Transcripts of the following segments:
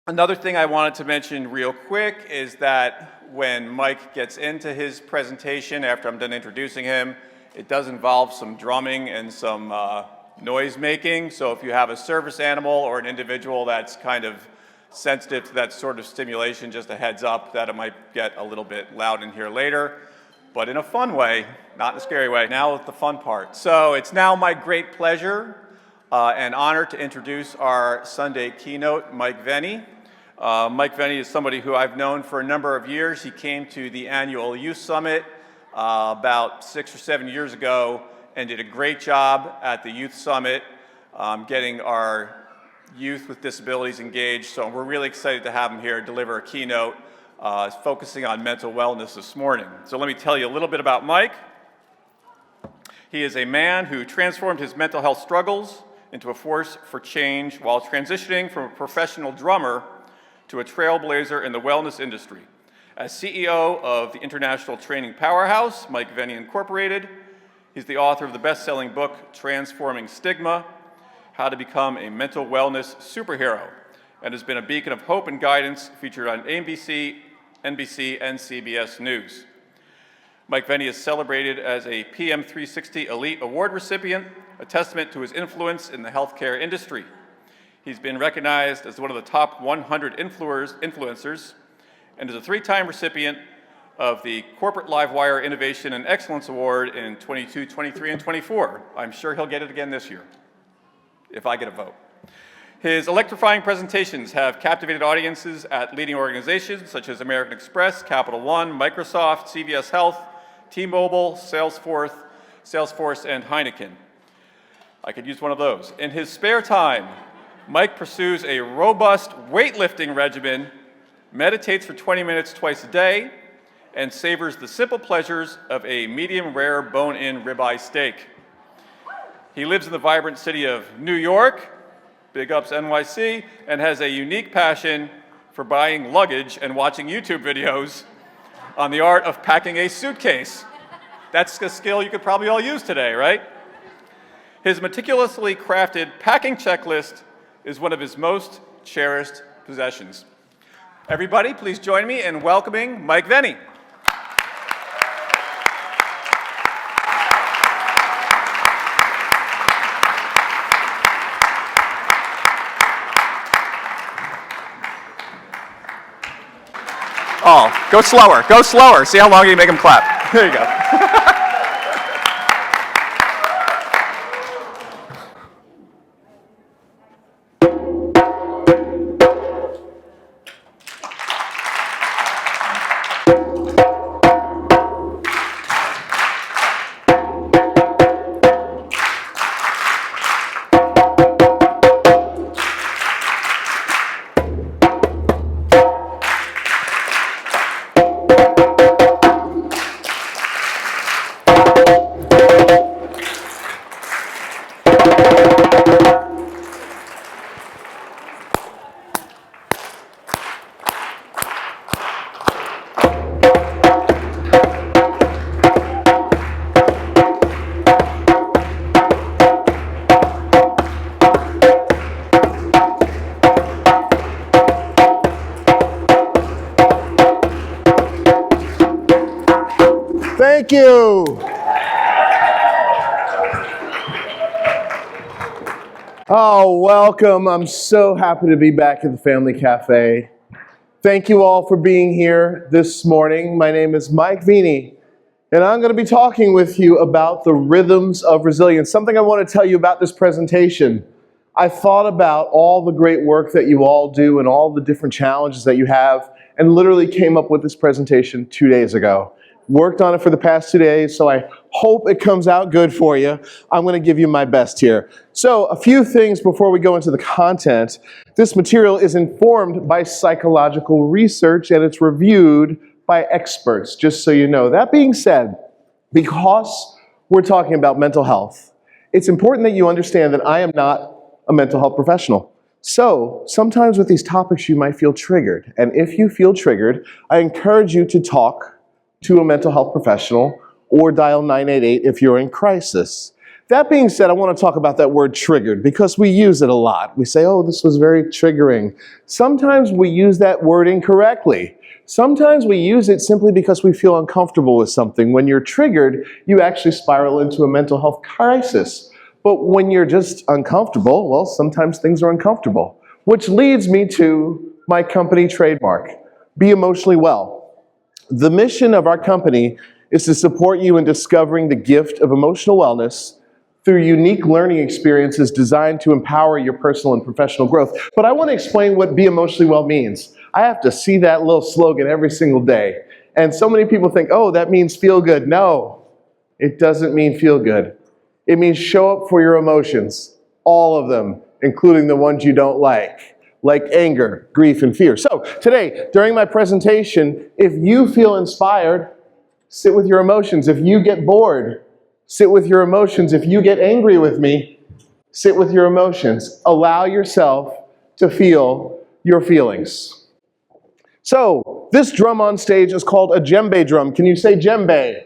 Another thing I wanted to mention real quick is that when Mike gets into his presentation, after I'm done introducing him, it does involve some drumming and some noise making. So if you have a service animal or an individual that's kind of sensitive to that sort of stimulation, just a heads up that it might get a little bit loud in here later, but in a fun way, not in a scary way. Now with the fun part. So it's now my great pleasure and honor to introduce our Sunday keynote, Mike Veny. Mike Veny is somebody who I've known for a number of years. He came to the annual Youth Summit about 6 or 7 years ago and did a great job at the Youth Summit getting our youth with disabilities engaged. So we're really excited to have him here deliver a keynote focusing on mental wellness this morning. So let me tell you a little bit about Mike. He is a man who transformed his mental health struggles into a force for change while transitioning from a professional drummer to a trailblazer in the wellness industry. As CEO of the international training powerhouse, Mike Veny Incorporated, he's the author of the best-selling book, Transforming Stigma, How to Become a Mental Wellness Superhero, and has been a beacon of hope and guidance featured on ABC, NBC, and CBS News. Mike Veny is celebrated as a PM360 Elite Award recipient, a testament to his influence in the healthcare industry. He's been recognized as one of the top 100 influencers and is a 3-time recipient of the Corporate LiveWire Innovation and Excellence Award in 22, 23, and 24. I'm sure he'll get it again this year, if I get a vote. His electrifying presentations have captivated audiences at leading organizations such as American Express, Capital One, Microsoft, CVS Health, T-Mobile, Salesforce, and Heineken. I could use one of those. In his spare time, Mike pursues a robust weightlifting regimen, meditates for 20 minutes twice a day, and savors the simple pleasures of a medium-rare bone-in ribeye steak. He lives in the vibrant city of New York, big ups NYC, and has a unique passion for buying luggage and watching YouTube videos on the art of packing a suitcase. That's a skill you could probably all use today, right? His meticulously crafted packing checklist is one of his most cherished possessions. Everybody, please join me in welcoming Mike Veny. Oh, go slower. See how long you can make him clap. There you go. Thank you. Oh, welcome. I'm so happy to be back at the Family Cafe. Thank you all for being here this morning. My name is Mike Veny, and I'm going to be talking with you about the rhythms of resilience. Something I want to tell you about this presentation. I thought about all the great work that you all do and all the different challenges that you have, and literally came up with this presentation 2 days ago. Worked on it for the past 2 days, so I hope it comes out good for you. I'm going to give you my best here. So a few things before we go into the content. This material is informed by psychological research and it's reviewed by experts, just so you know. That being said, because we're talking about mental health, it's important that you understand that I am not a mental health professional. So sometimes with these topics you might feel triggered. And if you feel triggered, I encourage you to talk to a mental health professional or dial 988 if you're in crisis. That being said, I want to talk about that word triggered because we use it a lot. We say, oh, this was very triggering. Sometimes we use that word incorrectly. Sometimes we use it simply because we feel uncomfortable with something. When you're triggered, you actually spiral into a mental health crisis. But when you're just uncomfortable, well, sometimes things are uncomfortable. Which leads me to my company trademark, Be Emotionally Well. The mission of our company is to support you in discovering the gift of emotional wellness through unique learning experiences designed to empower your personal and professional growth. But I want to explain what Be Emotionally Well means. I have to see that little slogan every single day. And so many people think, oh, that means feel good. No, it doesn't mean feel good. It means show up for your emotions, all of them, including the ones you don't like anger, grief, and fear. So today, during my presentation, if you feel inspired, sit with your emotions. If you get bored, sit with your emotions. If you get angry with me, sit with your emotions. Allow yourself to feel your feelings. So, this drum on stage is called a djembe drum. Can you say djembe?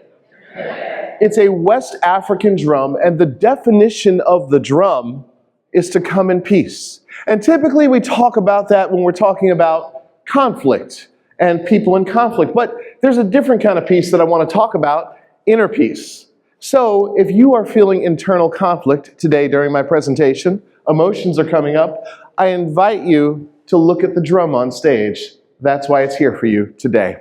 It's a West African drum, and the definition of the drum is to come in peace. And typically we talk about that when we're talking about conflict and people in conflict. But there's a different kind of peace that I want to talk about, inner peace. So if you are feeling internal conflict today during my presentation, emotions are coming up, I invite you to look at the drum on stage. That's why it's here for you today.